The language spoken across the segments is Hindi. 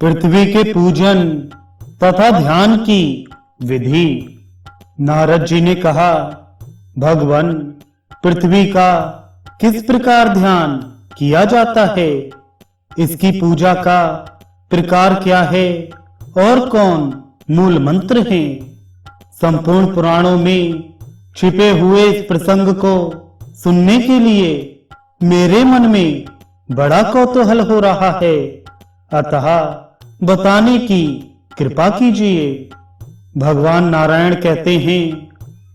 पृथ्वी के पूजन तथा ध्यान की विधि। नारद जी ने कहा, भगवान, पृथ्वी का किस प्रकार ध्यान किया जाता है? इसकी पूजा का प्रकार क्या है और कौन मूल मंत्र हैं? संपूर्ण पुराणों में छिपे हुए इस प्रसंग को सुनने के लिए मेरे मन में बड़ा कौतूहल हो रहा है, अतः बताने की कृपा कीजिए। भगवान नारायण कहते हैं,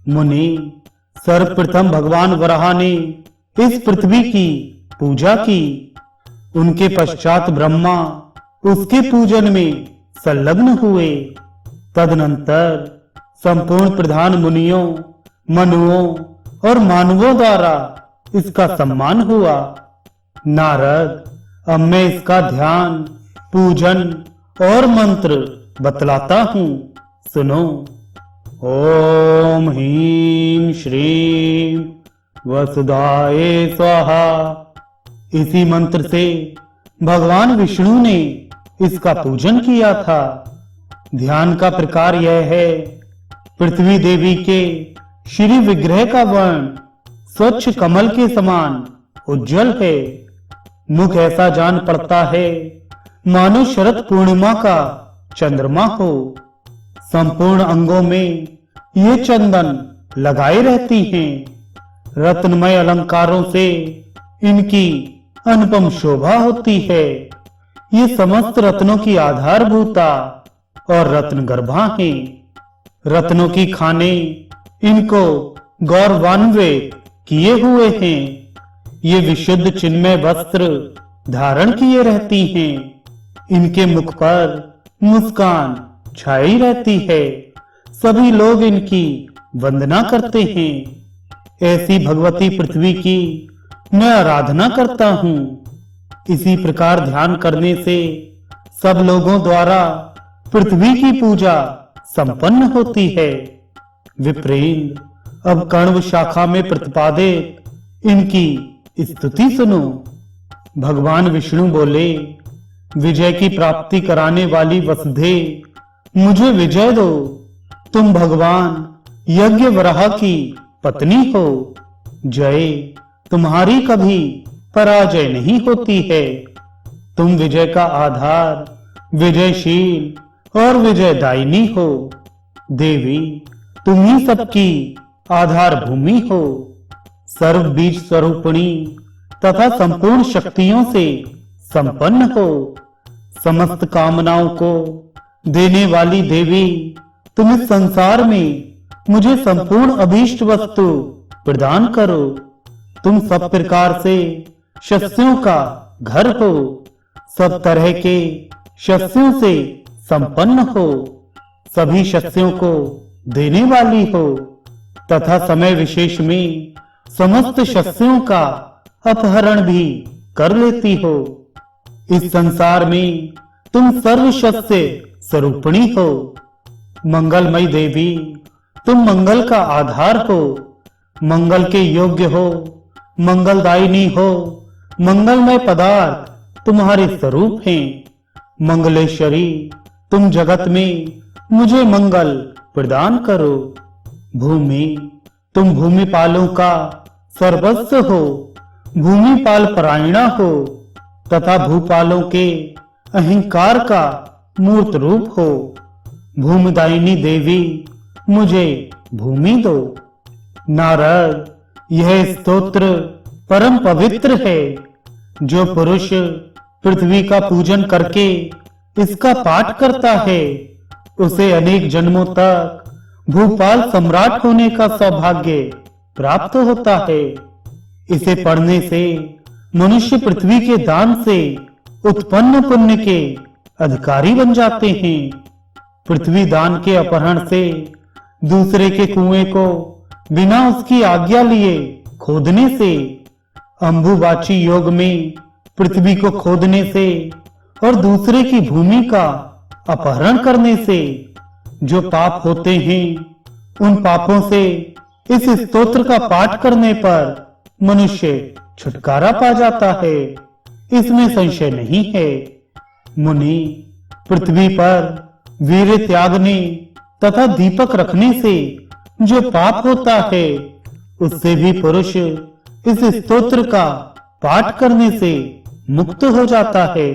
मुनि, सर्वप्रथम भगवान वराह ने इस पृथ्वी की पूजा की। उनके पश्चात ब्रह्मा उसके पूजन में संलग्न हुए। तदनंतर संपूर्ण प्रधान मुनियों, मनुओं और मानवों द्वारा इसका सम्मान हुआ। नारद, अब मैं इसका ध्यान, पूजन और मंत्र बतलाता हूँ, सुनो। ओम ह्रीं श्रीं वसुधाय स्वाहा। इसी मंत्र से भगवान विष्णु ने इसका पूजन किया था। ध्यान का प्रकार यह है, पृथ्वी देवी के श्री विग्रह का वर्ण स्वच्छ कमल के समान उज्जवल है। मुख ऐसा जान पड़ता है मानो शरद पूर्णिमा का चंद्रमा हो। संपूर्ण अंगों में ये चंदन लगाए रहती हैं। रत्नमय अलंकारों से इनकी अनुपम शोभा होती है। ये समस्त रत्नों की आधारभूता और रत्न गर्भा हैं। रत्नों की खाने इनको गौरवान्वित किए हुए हैं। ये विशुद्ध चिन्मय वस्त्र धारण किए रहती हैं। इनके मुख पर मुस्कान छाई रहती है। सभी लोग इनकी वंदना करते हैं। ऐसी भगवती पृथ्वी की मैं आराधना करता हूँ। इसी प्रकार ध्यान करने से सब लोगों द्वारा पृथ्वी की पूजा संपन्न होती है। विप्रेंद्र, अब कण्व शाखा में प्रतिपादित इनकी स्तुति सुनो। भगवान विष्णु बोले, विजय की प्राप्ति कराने वाली वसुधे, मुझे विजय दो। तुम भगवान यज्ञ वराह की पत्नी हो। जय तुम्हारी कभी पराजय नहीं होती है। तुम विजय का आधार, विजयशील और विजयदायिनी हो। देवी, तुम ही सबकी आधार भूमि हो। सर्व बीज स्वरूपिणी तथा संपूर्ण शक्तियों से संपन्न हो। समस्त कामनाओं को देने वाली देवी, तुम इस संसार में मुझे संपूर्ण अभीष्ट वस्तु प्रदान करो। तुम सब प्रकार से शस्यों का घर हो। सब तरह के शस्यों से संपन्न हो। सभी शस्यों को देने वाली हो तथा समय विशेष में समस्त शस्यों का अपहरण भी कर लेती हो। इस संसार में तुम सर्वशस्य स्वरूपिणी हो। मंगलमयी देवी, तुम मंगल का आधार हो। मंगल के योग्य हो, मंगलदायिनी हो। मंगलमय पदार्थ तुम्हारे स्वरूप हैं। मंगलेश्वरी, तुम जगत में मुझे मंगल प्रदान करो। भूमि, तुम भूमिपालों का सर्वस्व हो। भूमिपाल परायणा हो तथा भूपालों के अहंकार का मूर्त रूप हो। भूमिदायिनी देवी, मुझे भूमि दो। नारद, यह स्तोत्र परम पवित्र है। जो पुरुष पृथ्वी का पूजन करके इसका पाठ करता है, उसे अनेक जन्मों तक भूपाल सम्राट होने का सौभाग्य प्राप्त होता है। इसे पढ़ने से मनुष्य पृथ्वी के दान से उत्पन्न पुण्य के अधिकारी बन जाते हैं। पृथ्वी दान के अपहरण से दूसरे के कुएं को बिना उसकी आज्ञा लिए खोदने से, अंबुबाची योग में पृथ्वी को खोदने से और दूसरे की भूमि का अपहरण करने से जो पाप होते हैं, उन पापों से इस स्तोत्र का पाठ करने पर मनुष्य छुटकारा पा जाता है। इसमें संशय नहीं है। मुनि, पृथ्वी पर वीर त्यागने तथा दीपक रखने से जो पाप होता है, उससे भी पुरुष इस स्तोत्र का पाठ करने से मुक्त हो जाता है।